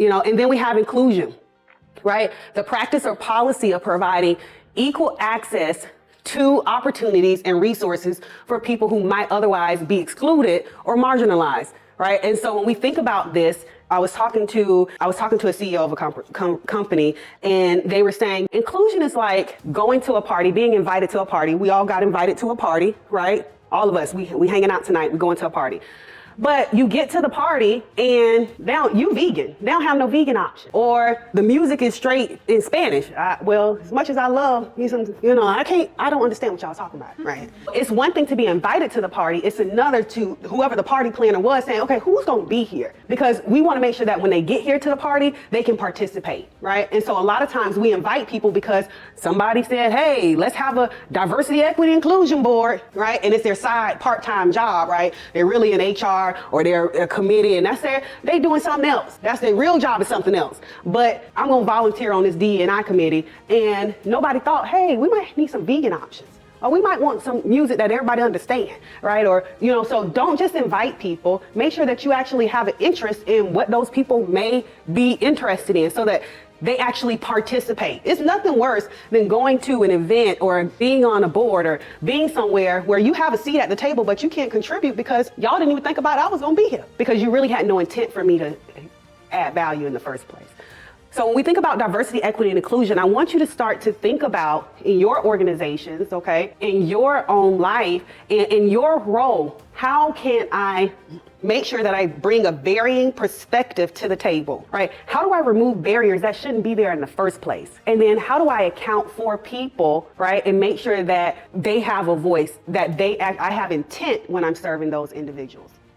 And then we have inclusion, right? The practice or policy of providing equal access to opportunities and resources for people who might otherwise be excluded or marginalized, right? And so when we think about this, I was talking to a CEO of a company, and they were saying inclusion is like going to a party, being invited to a party. We all got invited to a party, right? All of us, we hanging out tonight, we're going to a party. But you get to the party and now you vegan. They don't have no vegan option. Or the music is straight in Spanish. Well, as much as I love, I don't understand what y'all talking about, right? It's one thing to be invited to the party. It's another to whoever the party planner was saying, okay, who's going to be here? Because we want to make sure that when they get here to the party, they can participate, right? And so a lot of times we invite people because somebody said, hey, let's have a diversity, equity, inclusion board, right? And it's their side part-time job, right? They're really in HR or they're a committee, and they doing something else. That's their real job is something else. But I'm gonna volunteer on this D&I committee, and nobody thought, hey, we might need some vegan options. Or we might want some music that everybody understands, right? Or, so don't just invite people. Make sure that you actually have an interest in what those people may be interested in so that they actually participate. It's nothing worse than going to an event or being on a board or being somewhere where you have a seat at the table, but you can't contribute because y'all didn't even think about I was gonna be here because you really had no intent for me to add value in the first place. So when we think about diversity, equity, and inclusion, I want you to start to think about in your organizations, okay, in your own life, in your role, how can I make sure that I bring a varying perspective to the table, right? How do I remove barriers that shouldn't be there in the first place? And then how do I account for people, right? And make sure that they have a voice, that I have intent when I'm serving those individuals.